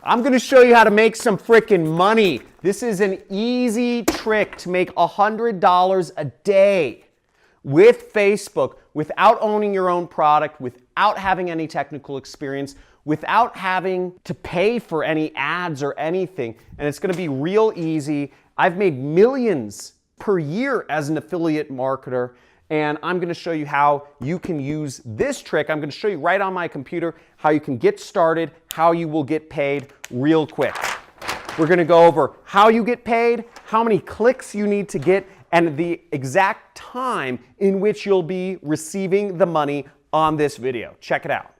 I'm going to show you how to make some freaking money. This is an easy trick to make $100 a day with Facebook without owning your own product, without having any technical experience, without having to pay for any ads or anything. And it's going to be real easy. I've made millions per year as an affiliate marketer. And I'm going to show you how you can use this trick. I'm going to show you right on my computer how you can get started, how you will get paid real quick. We're going to go over how you get paid, how many clicks you need to get, and the exact time in which you'll be receiving the money on this video. Check it out.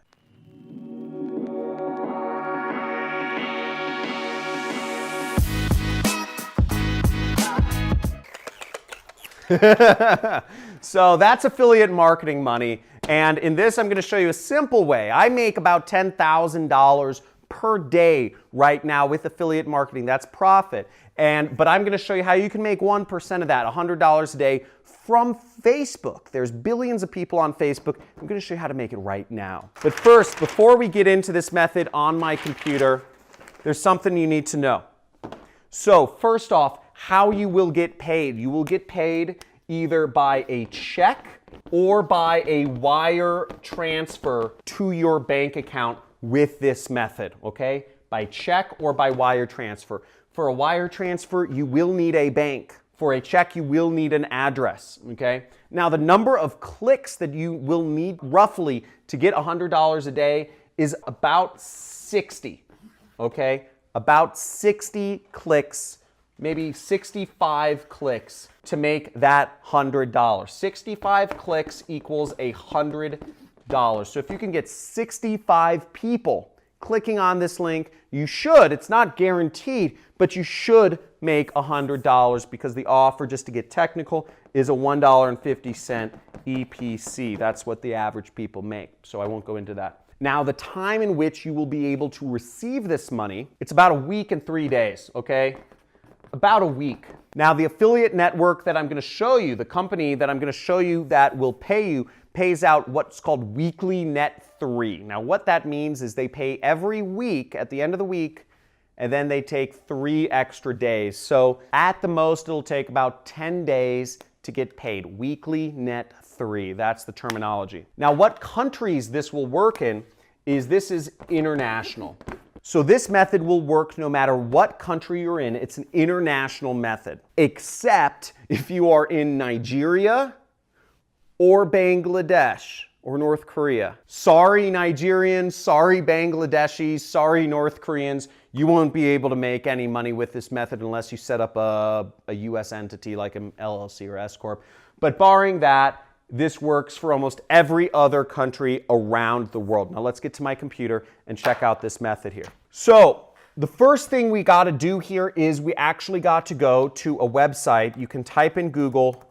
So that's affiliate marketing money, and in this I'm going to show you a simple way. I make about $10,000 per day right now with affiliate marketing. That's profit. But I'm going to show you how you can make 1% of that, $100 a day from Facebook. There's billions of people on Facebook. I'm going to show you how to make it right now. But first, before we get into this method on my computer, there's something you need to know. So first off, how you will get paid. You will get paid either by a check or by a wire transfer to your bank account with this method, okay? By check or by wire transfer. For a wire transfer, you will need a bank. For a check, you will need an address, okay? Now, the number of clicks that you will need roughly to get $100 a day is about 60, okay? About 60 clicks, maybe 65 clicks to make that $100. 65 clicks equals $100. So if you can get 65 people clicking on this link, you should, it's not guaranteed, but you should make $100 because the offer, just to get technical, is a $1.50 EPC. That's what the average people make, so I won't go into that. Now, the time in which you will be able to receive this money, it's about a week and 3 days, okay? About a week. Now, the affiliate network that I'm going to show you, the company that I'm going to show you that will pay you, pays out what's called weekly net 3. Now, what that means is they pay every week at the end of the week, and then they take 3 extra days. So at the most, it'll take about 10 days to get paid. Weekly net 3. That's the terminology. Now, what countries this will work in is this is international. So this method will work no matter what country you're in. It's an international method, except if you are in Nigeria or Bangladesh or North Korea. Sorry, Nigerians, sorry, Bangladeshis, sorry, North Koreans. You won't be able to make any money with this method unless you set up a US entity like an LLC or S Corp. But barring that, this works for almost every other country around the world. Now let's get to my computer and check out this method here. So the first thing we got to do here is we actually got to go to a website. You can type in Google,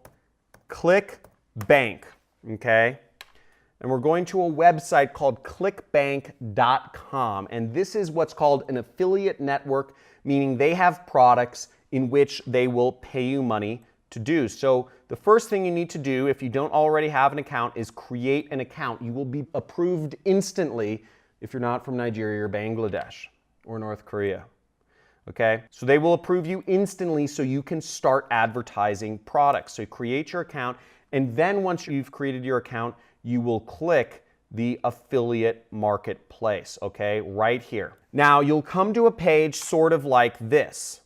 ClickBank, okay? And we're going to a website called clickbank.com. And this is what's called an affiliate network, meaning they have products in which they will pay you money to do. So the first thing you need to do if you don't already have an account is create an account. You will be approved instantly if you're not from Nigeria or Bangladesh or North Korea. Okay? So they will approve you instantly so you can start advertising products. So you create your account, and then once you've created your account, you will click the affiliate marketplace, okay? Right here. Now you'll come to a page sort of like this.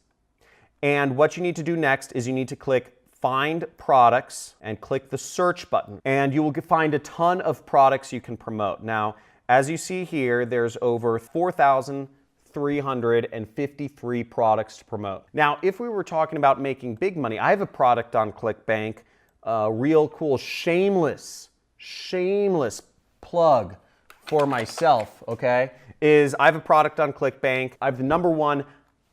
And what you need to do next is you need to click Find Products and click the search button. And you will find a ton of products you can promote. Now, as you see here, there's over 4,353 products to promote. Now, if we were talking about making big money, I have a product on ClickBank, real cool, shameless plug for myself, okay, is I have a product on ClickBank. I have the #1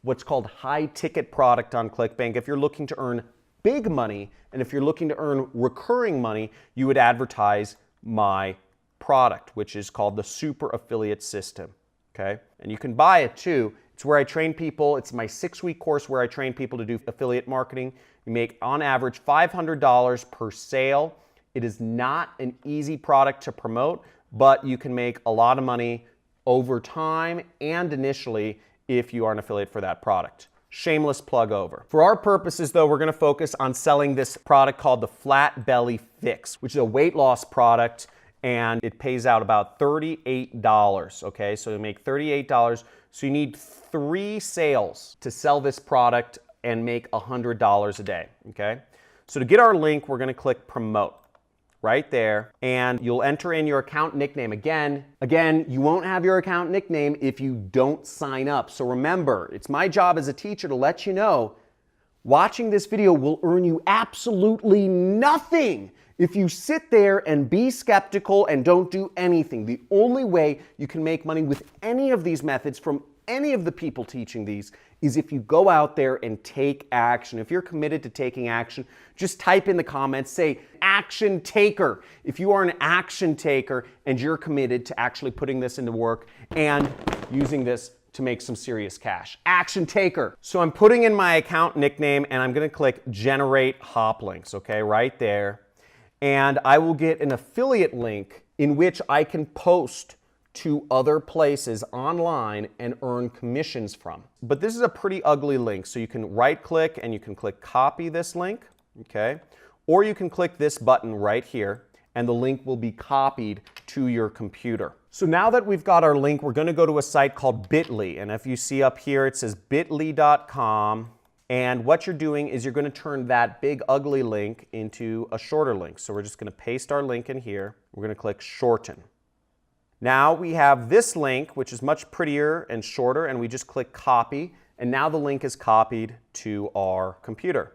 what's called high ticket product on ClickBank. If you're looking to earn big money, and if you're looking to earn recurring money, you would advertise my product, which is called the Super Affiliate System, okay? And you can buy it too. It's where I train people. It's my 6-week course where I train people to do affiliate marketing. You make, on average, $500 per sale. It is not an easy product to promote, but you can make a lot of money over time and initially if you are an affiliate for that product. Shameless plug over. For our purposes though, we're gonna focus on selling this product called the Flat Belly Fix, which is a weight loss product, and it pays out about $38, okay? So you make $38, so you need 3 sales to sell this product and make $100 a day, okay? So to get our link, we're gonna click promote right there, and you'll enter in your account nickname. Again, you won't have your account nickname if you don't sign up. So remember, it's my job as a teacher to let you know, watching this video will earn you absolutely nothing if you sit there and be skeptical and don't do anything. The only way you can make money with any of these methods from any of the people teaching these is if you go out there and take action. If you're committed to taking action, just type in the comments, say action taker. If you are an action taker and you're committed to actually putting this into work and using this to make some serious cash. Action taker. So I'm putting in my account nickname and I'm gonna click generate hop links, okay, right there. And I will get an affiliate link in which I can post to other places online and earn commissions from. But this is a pretty ugly link, so you can right click and you can click copy this link, okay? Or you can click this button right here and the link will be copied to your computer. So now that we've got our link, we're gonna go to a site called Bitly, and if you see up here it says bit.ly.com, and what you're doing is you're gonna turn that big ugly link into a shorter link. So we're just gonna paste our link in here. We're gonna click shorten. Now we have this link, which is much prettier and shorter, and we just click copy, and now the link is copied to our computer,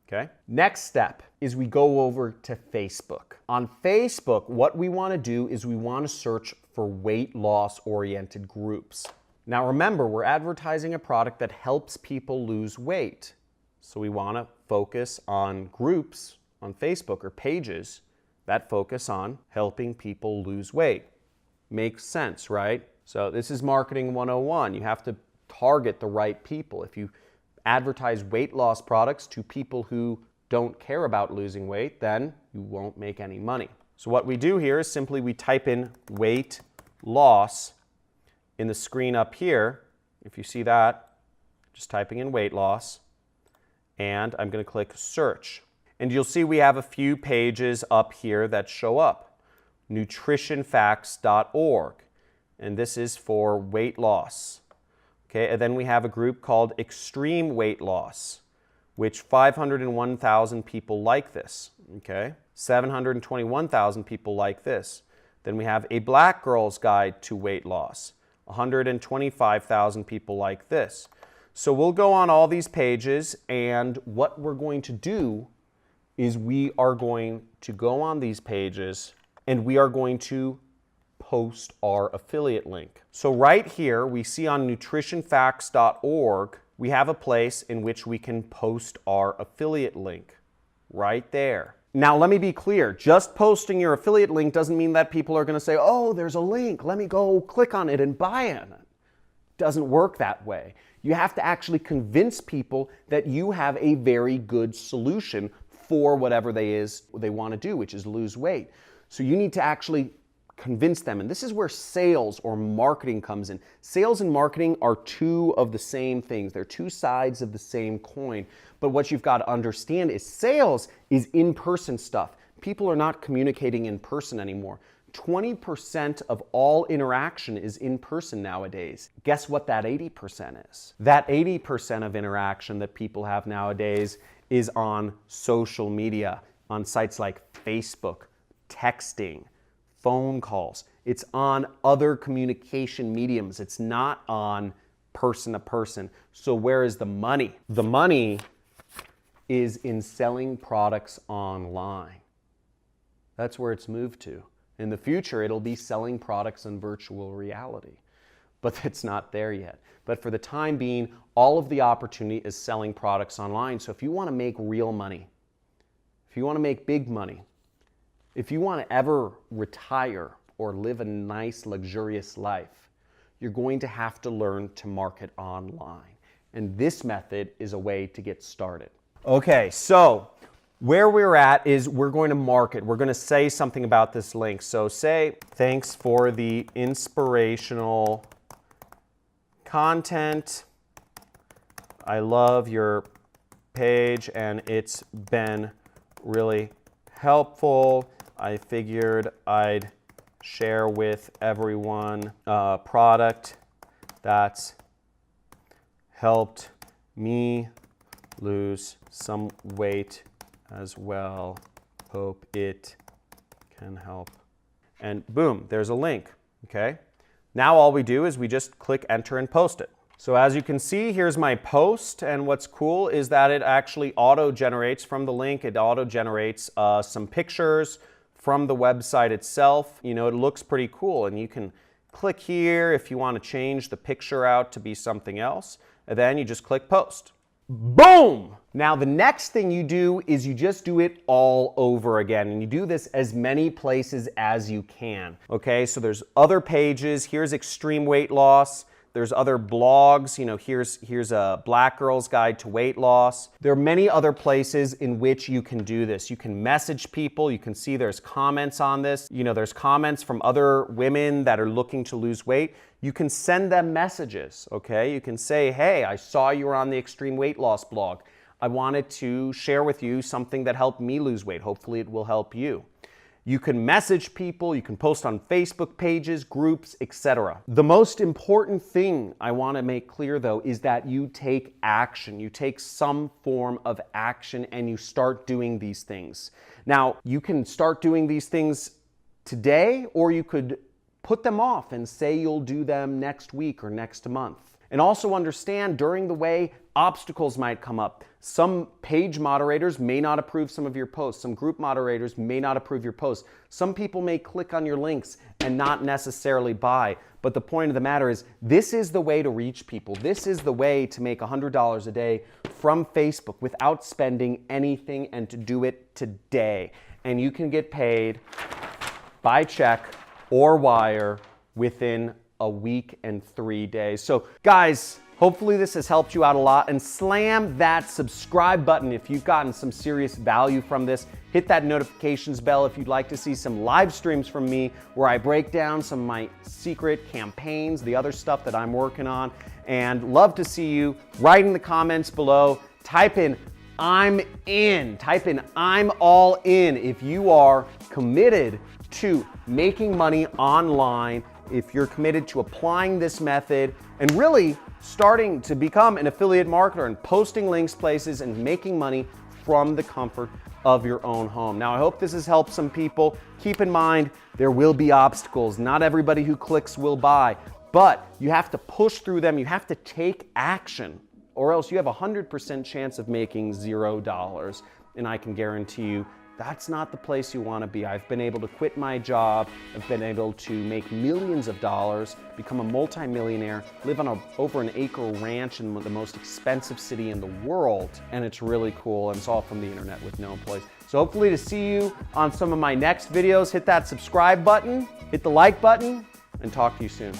okay? Next step is we go over to Facebook. On Facebook, what we wanna do is we wanna search for weight loss oriented groups. Now remember, we're advertising a product that helps people lose weight. So we wanna focus on groups on Facebook or pages that focus on helping people lose weight. Makes sense, right? So this is marketing 101. You have to target the right people. If you advertise weight loss products to people who don't care about losing weight, then you won't make any money. So what we do here is simply we type in weight loss in the screen up here. If you see that, just typing in weight loss, and I'm going to click search. And you'll see we have a few pages up here that show up. nutritionfacts.org, and this is for weight loss. Okay, and then we have a group called Extreme Weight Loss, which 501,000 people like this. Okay, 721,000 people like this. Then we have A Black Girl's Guide to Weight Loss. 125,000 people like this. So we'll go on all these pages, and what we're going to do is we are going to go on these pages and we are going to post our affiliate link. So right here, we see on nutritionfacts.org, we have a place in which we can post our affiliate link right there. Now, let me be clear. Just posting your affiliate link doesn't mean that people are gonna say, oh, there's a link, let me go click on it and buy it. It doesn't work that way. You have to actually convince people that you have a very good solution for whatever they wanna do, which is lose weight. So you need to actually convince them. And this is where sales or marketing comes in. Sales and marketing are two of the same things. They're two sides of the same coin. But what you've got to understand is sales is in-person stuff. People are not communicating in person anymore. 20% of all interaction is in person nowadays. Guess what that 80% is? That 80% of interaction that people have nowadays is on social media, on sites like Facebook, texting, phone calls. It's on other communication mediums. It's not on person to person. So where is the money? The money is in selling products online. That's where it's moved to. In the future, it'll be selling products in virtual reality, but it's not there yet. But for the time being, all of the opportunity is selling products online. So if you want to make real money, if you want to make big money, if you want to ever retire or live a nice, luxurious life, you're going to have to learn to market online. And this method is a way to get started. Okay, so where we're at is we're going to market. We're going to say something about this link. So say, thanks for the inspirational content. I love your page and it's been really helpful. I figured I'd share with everyone a product that's helped me lose some weight as well. Hope it can help. And boom, there's a link, okay? Now all we do is we just click enter and post it. So as you can see, here's my post, and what's cool is that it actually auto-generates from the link. It auto-generates some pictures from the website itself. You know, it looks pretty cool, and you can click here if you want to change the picture out to be something else, and then you just click post. Boom! Now the next thing you do is you just do it all over again, and you do this as many places as you can. Okay, so there's other pages. Here's extreme weight loss. There's other blogs, you know, here's a Black Girl's Guide to Weight Loss. There are many other places in which you can do this. You can message people. You can see there's comments on this. You know, there's comments from other women that are looking to lose weight. You can send them messages, okay? You can say, hey, I saw you were on the Extreme Weight Loss blog. I wanted to share with you something that helped me lose weight. Hopefully it will help you. You can message people, you can post on Facebook pages, groups, etc. The most important thing I want to make clear though is that you take action. You take some form of action and you start doing these things. Now, you can start doing these things today, or you could put them off and say you'll do them next week or next month. And also understand during the way, obstacles might come up. Some page moderators may not approve some of your posts. Some group moderators may not approve your posts. Some people may click on your links and not necessarily buy. But the point of the matter is, this is the way to reach people. This is the way to make $100 a day from Facebook without spending anything, and to do it today. And you can get paid by check or wire within a week and 3 days. So guys, hopefully this has helped you out a lot, and slam that subscribe button if you've gotten some serious value from this. Hit that notifications bell if you'd like to see some live streams from me where I break down some of my secret campaigns, the other stuff that I'm working on, and love to see you. Write in the comments below, type in I'm in, type in I'm all in if you are committed to making money online, if you're committed to applying this method and really starting to become an affiliate marketer and posting links places and making money from the comfort of your own home. Now, I hope this has helped some people. Keep in mind, there will be obstacles. Not everybody who clicks will buy, but you have to push through them. You have to take action, or else you have a 100% chance of making $0. And I can guarantee you, that's not the place you want to be. I've been able to quit my job. I've been able to make millions of dollars, become a multimillionaire, live on over an acre ranch in the most expensive city in the world. And it's really cool. And it's all from the internet with no employees. So hopefully to see you on some of my next videos. Hit that subscribe button, hit the like button, and talk to you soon.